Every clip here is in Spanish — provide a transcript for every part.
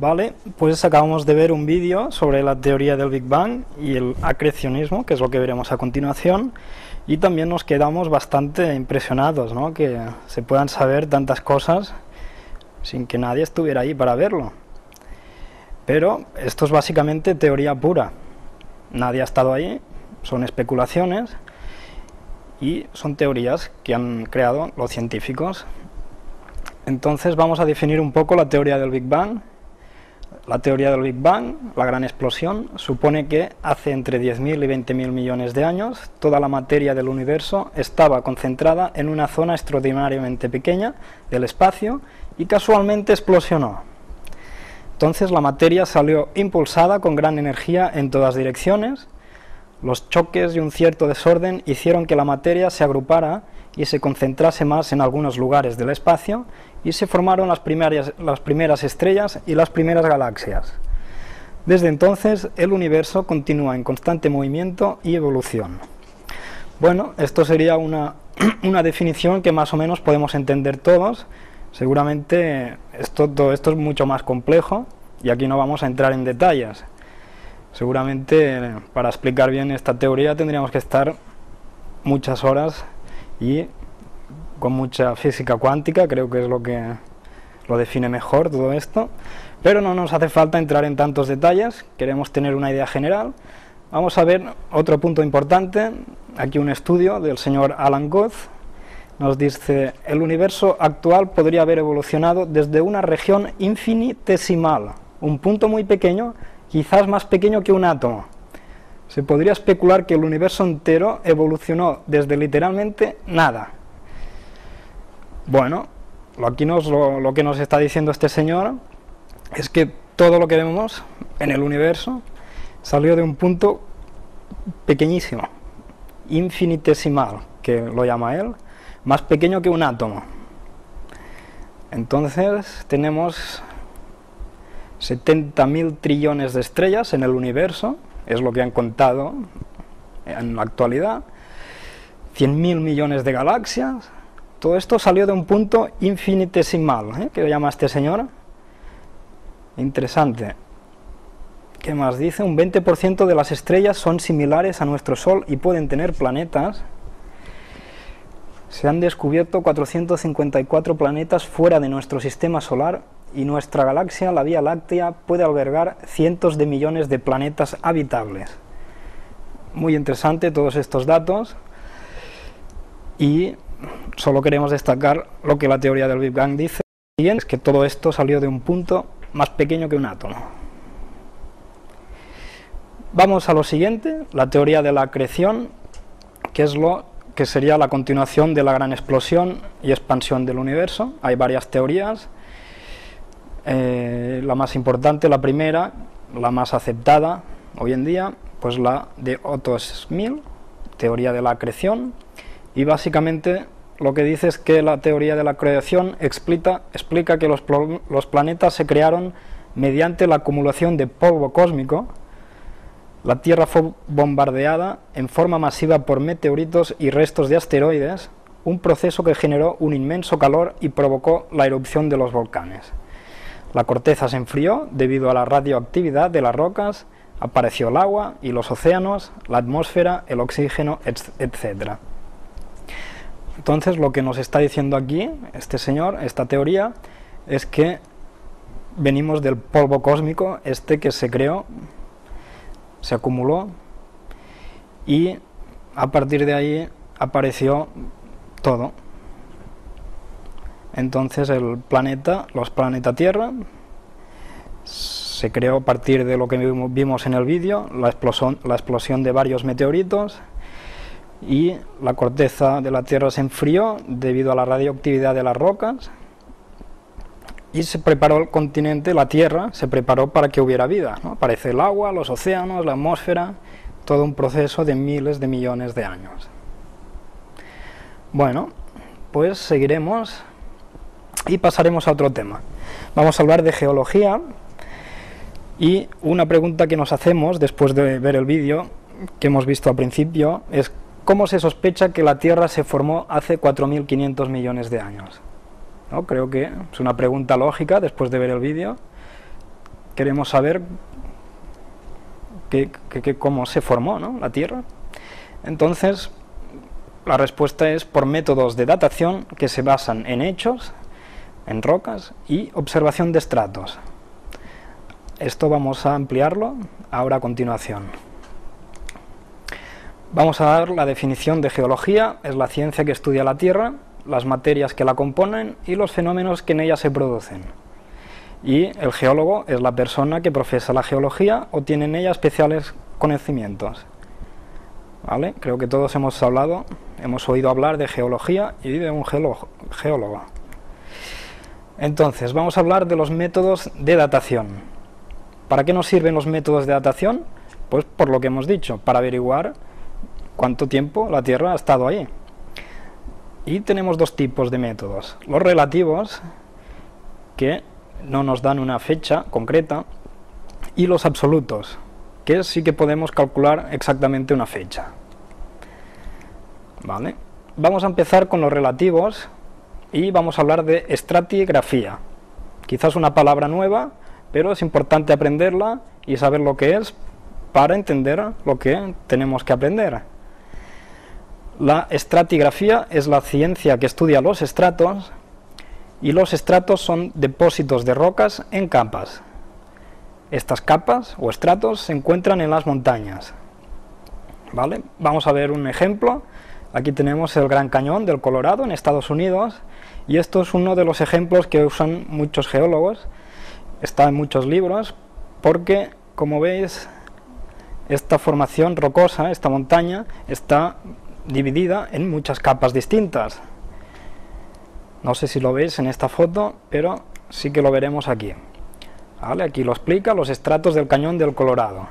Vale, pues acabamos de ver un vídeo sobre la teoría del Big Bang y el acrecionismo, que es lo que veremos a continuación, y también nos quedamos bastante impresionados, ¿no?, que se puedan saber tantas cosas sin que nadie estuviera ahí para verlo. Pero esto es básicamente teoría pura, nadie ha estado ahí, son especulaciones y son teorías que han creado los científicos. Entonces vamos a definir un poco la teoría del Big Bang. La teoría del Big Bang, la gran explosión, supone que hace entre 10.000 y 20.000 millones de años toda la materia del universo estaba concentrada en una zona extraordinariamente pequeña del espacio y casualmente explosionó. Entonces la materia salió impulsada con gran energía en todas direcciones. Los choques y un cierto desorden hicieron que la materia se agrupara y se concentrase más en algunos lugares del espacio, y se formaron las primeras estrellas y las primeras galaxias. Desde entonces el universo continúa en constante movimiento y evolución. Bueno, esto sería una definición que más o menos podemos entender todos. Seguramente todo esto es mucho más complejo y aquí no vamos a entrar en detalles. Seguramente para explicar bien esta teoría tendríamos que estar muchas horas y con mucha física cuántica, creo que es lo que lo define mejor todo esto, pero no nos hace falta entrar en tantos detalles, queremos tener una idea general. Vamos a ver otro punto importante, aquí un estudio del señor Alan Guth, nos dice: el universo actual podría haber evolucionado desde una región infinitesimal, un punto muy pequeño, quizás más pequeño que un átomo. Se podría especular que el universo entero evolucionó desde literalmente nada. Bueno, aquí lo que nos está diciendo este señor es que todo lo que vemos en el universo salió de un punto pequeñísimo, infinitesimal, que lo llama él, más pequeño que un átomo. Entonces tenemos 70.000 trillones de estrellas en el universo, es lo que han contado en la actualidad, 100.000 millones de galaxias. Todo esto salió de un punto infinitesimal, que lo llama este señor. Interesante. ¿Qué más dice? Un 20% de las estrellas son similares a nuestro Sol y pueden tener planetas. Se han descubierto 454 planetas fuera de nuestro sistema solar y nuestra galaxia, la Vía Láctea, puede albergar cientos de millones de planetas habitables. Muy interesante todos estos datos, y solo queremos destacar lo que la teoría del Big Bang dice, y es que todo esto salió de un punto más pequeño que un átomo. Vamos a lo siguiente, la teoría de la acreción, que es lo que sería la continuación de la gran explosión y expansión del universo. Hay varias teorías. La más importante, la primera, la más aceptada hoy en día, pues la de Otto Schmidt, teoría de la acreción, y básicamente lo que dice es que la teoría de la acreción explica que los planetas se crearon mediante la acumulación de polvo cósmico. La Tierra fue bombardeada en forma masiva por meteoritos y restos de asteroides, un proceso que generó un inmenso calor y provocó la erupción de los volcanes. La corteza se enfrió debido a la radioactividad de las rocas, apareció el agua y los océanos, la atmósfera, el oxígeno, etc. Entonces lo que nos está diciendo aquí este señor, esta teoría, es que venimos del polvo cósmico que se creó, se acumuló, y a partir de ahí apareció todo. Entonces el planeta, los planetas Tierra, se creó a partir de lo que vimos en el vídeo, la explosión de varios meteoritos, y la corteza de la Tierra se enfrió debido a la radioactividad de las rocas, y se preparó el continente, la Tierra, se preparó para que hubiera vida, ¿no? Aparece el agua, los océanos, la atmósfera, todo un proceso de miles de millones de años. Bueno, pues seguiremos y pasaremos a otro tema. Vamos a hablar de geología, y una pregunta que nos hacemos después de ver el vídeo que hemos visto al principio es: ¿cómo se sospecha que la Tierra se formó hace 4.500 millones de años? ¿No? Creo que es una pregunta lógica después de ver el vídeo. queremos saber cómo se formó, ¿no?, la Tierra. Entonces, la respuesta es por métodos de datación que se basan en hechos, en rocas y observación de estratos. Esto vamos a ampliarlo ahora a continuación. Vamos a dar la definición de geología: es la ciencia que estudia la Tierra, las materias que la componen y los fenómenos que en ella se producen. Y el geólogo es la persona que profesa la geología o tiene en ella especiales conocimientos. ¿Vale? Creo que todos hemos oído hablar de geología y de un geólogo. Entonces, vamos a hablar de los métodos de datación. ¿Para qué nos sirven los métodos de datación? Pues por lo que hemos dicho, para averiguar cuánto tiempo la Tierra ha estado ahí. Y tenemos dos tipos de métodos: los relativos, que no nos dan una fecha concreta, y los absolutos, que sí que podemos calcular exactamente una fecha. ¿Vale? Vamos a empezar con los relativos y vamos a hablar de estratigrafía. Quizás una palabra nueva, pero es importante aprenderla y saber lo que es para entender lo que tenemos que aprender. La estratigrafía es la ciencia que estudia los estratos, y los estratos son depósitos de rocas en capas. Estas capas o estratos se encuentran en las montañas. ¿Vale? Vamos a ver un ejemplo. Aquí tenemos el Gran Cañón del Colorado en Estados Unidos, y esto es uno de los ejemplos que usan muchos geólogos. Está en muchos libros porque, como veis, esta formación rocosa, esta montaña, está dividida en muchas capas distintas. No sé si lo veis en esta foto, pero sí que lo veremos aquí. ¿Vale? Aquí lo explica: los estratos del Cañón del Colorado.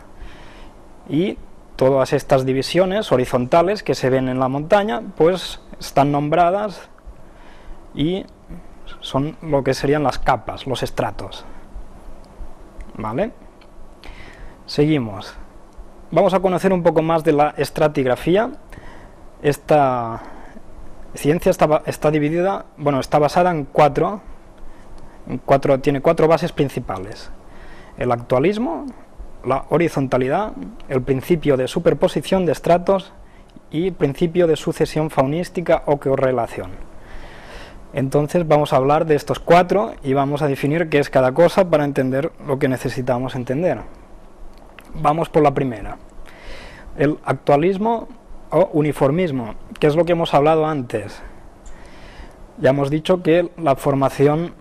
Y todas estas divisiones horizontales que se ven en la montaña, pues están nombradas y son lo que serían las capas, los estratos. ¿Vale? Seguimos. Vamos a conocer un poco más de la estratigrafía. Esta ciencia está dividida, está basada tiene cuatro bases principales: el actualismo, la horizontalidad, el principio de superposición de estratos y el principio de sucesión faunística o correlación. Entonces vamos a hablar de estos cuatro y vamos a definir qué es cada cosa para entender lo que necesitamos entender. Vamos por la primera: el actualismo o uniformismo, que es lo que hemos hablado antes. Ya hemos dicho que la formación,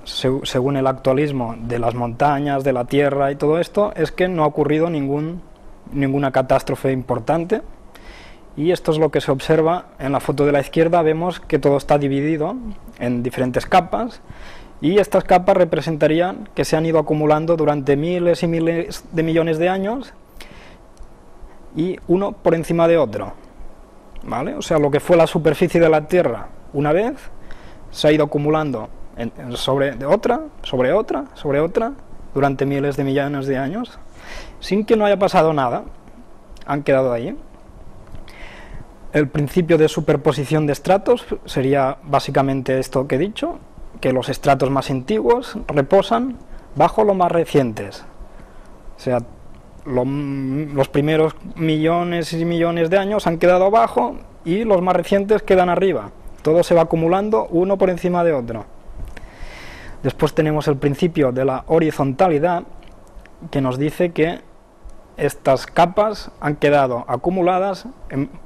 según el actualismo, de las montañas, de la Tierra y todo esto, es que no ha ocurrido ninguna catástrofe importante, y esto es lo que se observa en la foto de la izquierda. Vemos que todo está dividido en diferentes capas, y estas capas representarían que se han ido acumulando durante miles y miles de millones de años, y uno por encima de otro. ¿Vale? O sea, lo que fue la superficie de la Tierra una vez se ha ido acumulando sobre otra, durante miles de millones de años, sin que no haya pasado nada. Han quedado ahí. El principio de superposición de estratos sería básicamente esto que he dicho, que los estratos más antiguos reposan bajo los más recientes. O sea, los primeros millones y millones de años han quedado abajo y los más recientes quedan arriba. Todo se va acumulando uno por encima de otro. Después tenemos el principio de la horizontalidad, que nos dice que estas capas han quedado acumuladas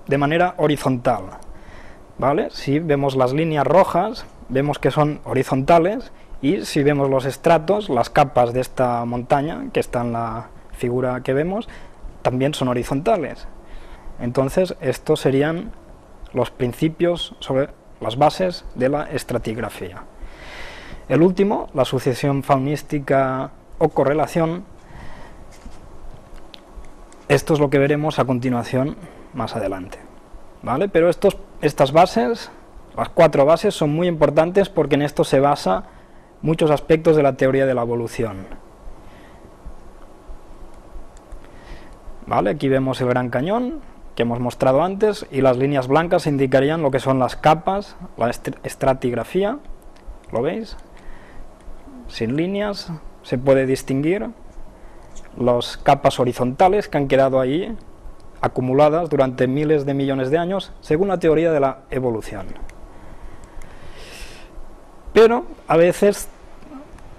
de manera horizontal. ¿Vale? Si vemos las líneas rojas, vemos que son horizontales, y si vemos los estratos, las capas de esta montaña, que está en la figura que vemos, también son horizontales. Entonces, estos serían los principios sobre las bases de la estratigrafía. El último, la sucesión faunística o correlación. Esto es lo que veremos a continuación más adelante. ¿Vale? Pero estas bases, las cuatro bases, son muy importantes porque en esto se basa muchos aspectos de la teoría de la evolución. ¿Vale? Aquí vemos el Gran Cañón, que hemos mostrado antes, y las líneas blancas indicarían lo que son las capas, la estratigrafía. ¿Lo veis? Sin líneas, se puede distinguir las capas horizontales que han quedado ahí acumuladas durante miles de millones de años, según la teoría de la evolución. Pero a veces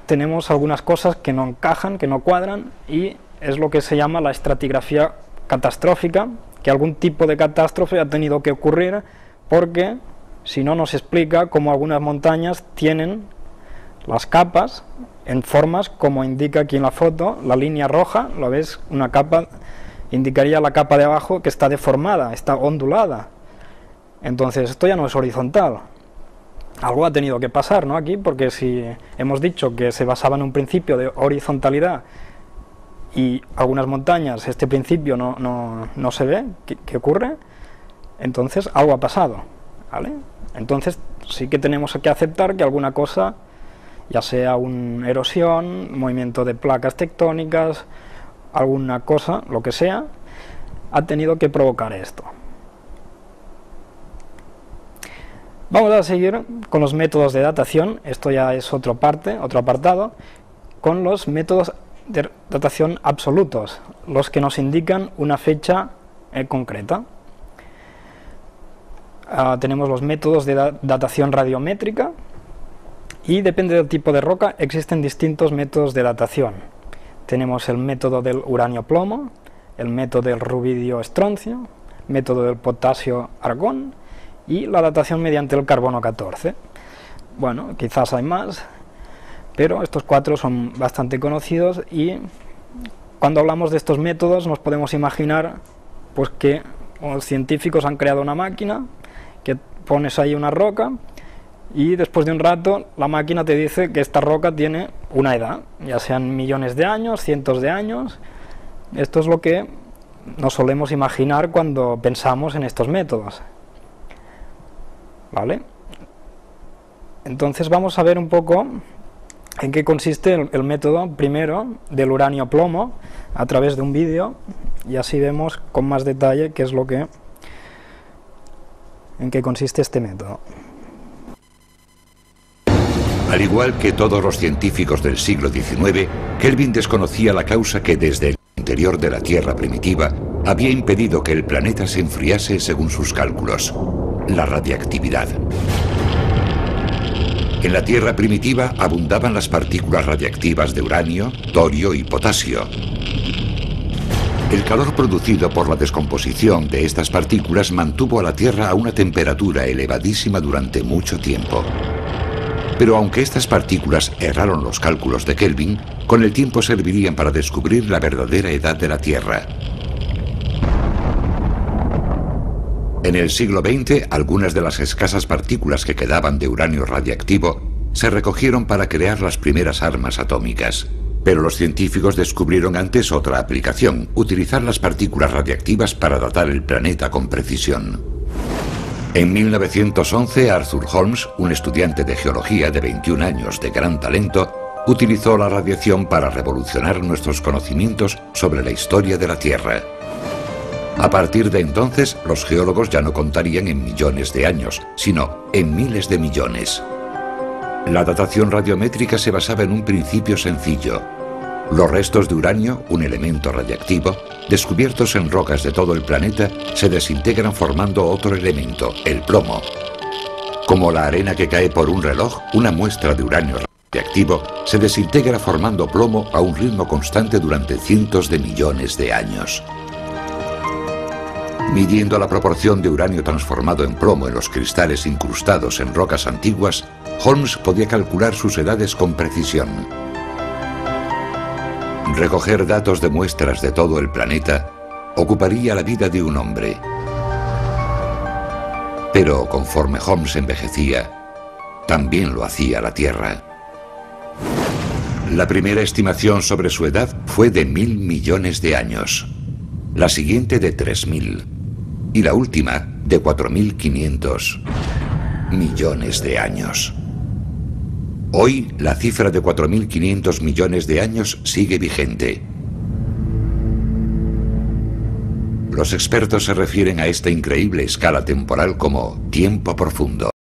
tenemos algunas cosas que no encajan, que no cuadran, y es lo que se llama la estratigrafía catastrófica, que algún tipo de catástrofe ha tenido que ocurrir, porque si no nos explica cómo algunas montañas tienen las capas en formas como indica aquí en la foto. La línea roja, ¿lo ves? Una capa indicaría la capa de abajo que está deformada, está ondulada. Entonces esto ya no es horizontal. Algo ha tenido que pasar, ¿no? Aquí, porque si hemos dicho que se basaba en un principio de horizontalidad y algunas montañas este principio no se ve, ¿qué ocurre? Entonces algo ha pasado, ¿vale? Entonces sí que tenemos que aceptar que alguna cosa, ya sea una erosión, movimiento de placas tectónicas, alguna cosa, lo que sea, ha tenido que provocar esto. Vamos a seguir con los métodos de datación. Esto ya es otro apartado, con los métodos de datación absolutos, los que nos indican una fecha concreta. Tenemos los métodos de datación radiométrica, y depende del tipo de roca existen distintos métodos de datación. Tenemos el método del uranio-plomo, el método del rubidio-estroncio, método del potasio-argón y la datación mediante el carbono-14. Bueno, quizás hay más, pero estos 4 son bastante conocidos, y cuando hablamos de estos métodos nos podemos imaginar pues que los científicos han creado una máquina que pones ahí una roca y después de un rato la máquina te dice que esta roca tiene una edad, ya sean millones de años, cientos de años. Esto es lo que nos solemos imaginar cuando pensamos en estos métodos, ¿vale? Entonces vamos a ver un poco en qué consiste el método primero del uranio-plomo a través de un vídeo, y así vemos con más detalle en qué consiste este método. Al igual que todos los científicos del siglo XIX, Kelvin desconocía la causa que desde el interior de la Tierra primitiva había impedido que el planeta se enfriase según sus cálculos: la radiactividad. En la Tierra primitiva abundaban las partículas radiactivas de uranio, torio y potasio. El calor producido por la descomposición de estas partículas mantuvo a la Tierra a una temperatura elevadísima durante mucho tiempo. Pero aunque estas partículas erraron los cálculos de Kelvin, con el tiempo servirían para descubrir la verdadera edad de la Tierra. En el siglo XX, algunas de las escasas partículas que quedaban de uranio radiactivo se recogieron para crear las primeras armas atómicas. Pero los científicos descubrieron antes otra aplicación: utilizar las partículas radiactivas para datar el planeta con precisión. En 1911, Arthur Holmes, un estudiante de geología de 21 años de gran talento, utilizó la radiación para revolucionar nuestros conocimientos sobre la historia de la Tierra. A partir de entonces, los geólogos ya no contarían en millones de años, sino en miles de millones. La datación radiométrica se basaba en un principio sencillo: los restos de uranio, un elemento radiactivo, descubiertos en rocas de todo el planeta, se desintegran formando otro elemento, el plomo. Como la arena que cae por un reloj, una muestra de uranio radiactivo se desintegra formando plomo a un ritmo constante durante cientos de millones de años. Midiendo la proporción de uranio transformado en plomo en los cristales incrustados en rocas antiguas, Holmes podía calcular sus edades con precisión. Recoger datos de muestras de todo el planeta ocuparía la vida de un hombre. Pero conforme Holmes envejecía, también lo hacía la Tierra. La primera estimación sobre su edad fue de 1.000 millones de años, la siguiente de 3.000 y la última de 4.500 millones de años. Hoy, la cifra de 4.500 millones de años sigue vigente. Los expertos se refieren a esta increíble escala temporal como tiempo profundo.